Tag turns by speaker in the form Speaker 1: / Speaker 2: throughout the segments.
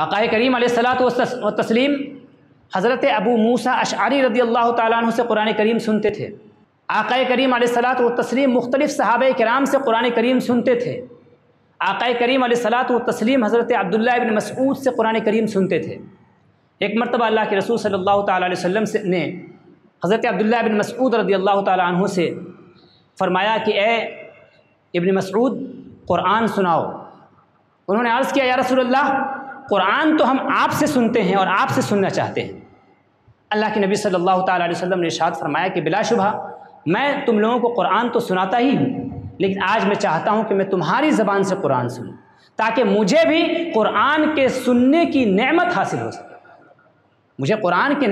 Speaker 1: آقا کریم علیہ الصلاۃ والتسلیم حضرت ابو موسیٰ اشعری رضی اللہ تعالیٰ عنہ سے قرآن کریم سنتے تھے۔ آقا کریم علیہ الصلاۃ والتسلیم مختلف صحابہ کرام سے قرآن کریم سنتے تھے۔ آقا کریم علیہ الصلاۃ والتسلیم حضرت عبداللہ ابن مسعود سے قرآن کریم سنتے تھے۔ ایک مرتبہ اللہ کے رسول صلی اللہ تعالیٰ علیہ وسلم نے حضرت عبداللہ ابن مسعود رضی اللہ تعالیٰ عنہ سے فرمایا کہ اے ابن مسعود قرآن سناؤ۔ انہوں نے عرض کیا یا رسول اللہ قرآن تو ہم آپ سے سنتے ہیں اور آپ سے سننا چاہتے ہیں۔ اللہ کے نبی صلی اللہ تعالیٰ علیہ وسلم نے ارشاد فرمایا کہ بلا شبہ میں تم لوگوں کو قرآن تو سناتا ہی ہوں، لیکن آج میں چاہتا ہوں کہ میں تمہاری زبان سے قرآن سنوں تاکہ مجھے بھی قرآن کے سننے کی نعمت حاصل ہو سکے، مجھے قرآن کے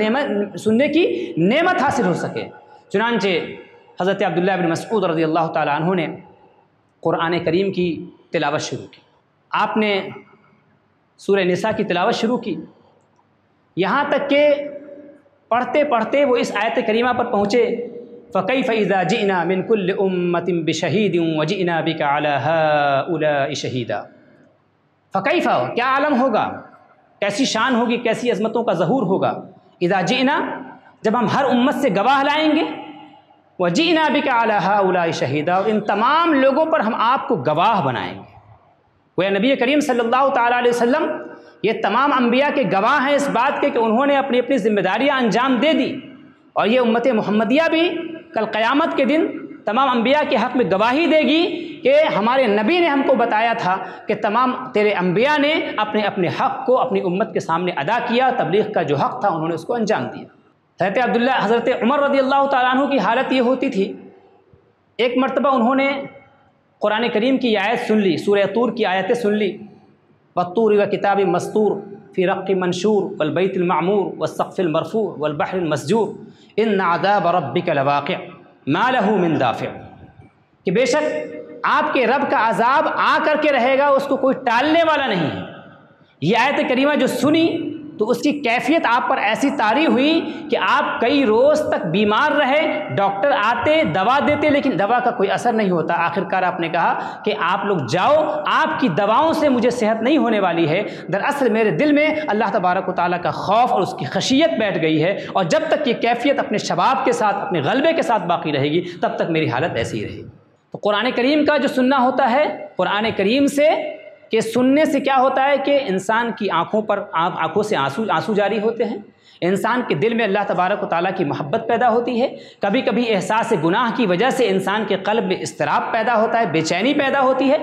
Speaker 1: سننے کی نعمت حاصل ہو سکے۔ چنانچہ حضرت عبداللہ بن مسعود رضی اللہ تعالیٰ عنہ نے قرآن کریم کی تلاوت شروع کی۔ آپ نے سورہ نساء کی تلاوت شروع کی، یہاں تک کہ پڑھتے پڑھتے وہ اس آیت کریمہ پر پہنچے فَكَيْفَ إِذَا جِئْنَا مِن كُلِّ أُمَّةٍ بِشَهِيدٍ وَجِئْنَا بِكَ عَلَى هَؤُلَاءِ شَهِيدًا۔ فَكَيْفَ کیا عالم ہوگا، کیسی شان ہوگی، کیسی عظمتوں کا ظہور ہوگا۔ اذا جئنا جب ہم ہر امت سے گواہ لائیں گے، وجئنا بک علی ہؤلاء شہیدا اور ان تمام لوگوں پر ہم آپ کو گواہ بنائیں گے۔ وہ نبی کریم صلی اللہ تعالیٰ علیہ وسلم یہ تمام انبیاء کے گواہ ہیں اس بات کے کہ انہوں نے اپنی اپنی ذمہ داریاں انجام دے دی، اور یہ امت محمدیہ بھی کل قیامت کے دن تمام انبیاء کے حق میں گواہی دے گی کہ ہمارے نبی نے ہم کو بتایا تھا کہ تمام تیرے انبیاء نے اپنے اپنے حق کو اپنی امت کے سامنے ادا کیا، تبلیغ کا جو حق تھا انہوں نے اس کو انجام دیا۔ حضرت عمر رضی اللہ تعالیٰ عنہ کی حالت یہ ہوتی تھی، ایک مرتبہ انہوں نے قرآن کریم کی آیت سن لی، سورہ طور کی آیتیں سن لی، والطور وکتاب مسطور فی رق منشور والبیت المعمور والسقف المرفوع والبحر المسجور ان عذاب ربک لواقع ما له من دافع، کہ بے شک آپ کے رب کا عذاب آ کر کے رہے گا، اس کو کوئی ٹالنے والا نہیں ہے۔ یہ آیت کریمہ جو سنی تو اس کی کیفیت آپ پر ایسی طاری ہوئی کہ آپ کئی روز تک بیمار رہے، ڈاکٹر آتے دوا دیتے لیکن دوا کا کوئی اثر نہیں ہوتا۔ آخرکار آپ نے کہا کہ آپ لوگ جاؤ، آپ کی دواؤں سے مجھے صحت نہیں ہونے والی ہے، دراصل میرے دل میں اللہ تبارک و تعالیٰ کا خوف اور اس کی خشیت بیٹھ گئی ہے، اور جب تک یہ کیفیت اپنے شباب کے ساتھ اپنے غلبے کے ساتھ باقی رہے گی تب تک میری حالت ایسی ہی رہے گی۔ تو قرآن کریم کا جو سننا ہوتا ہے، قرآن کریم سے کہ سننے سے کیا ہوتا ہے کہ انسان کی آنکھوں سے آنسو جاری ہوتے ہیں، انسان کے دل میں اللہ تبارک و تعالیٰ کی محبت پیدا ہوتی ہے، کبھی کبھی احساس گناہ کی وجہ سے انسان کے قلب میں اضطراب پیدا ہوتا ہے، بے چینی پیدا ہوتی ہے،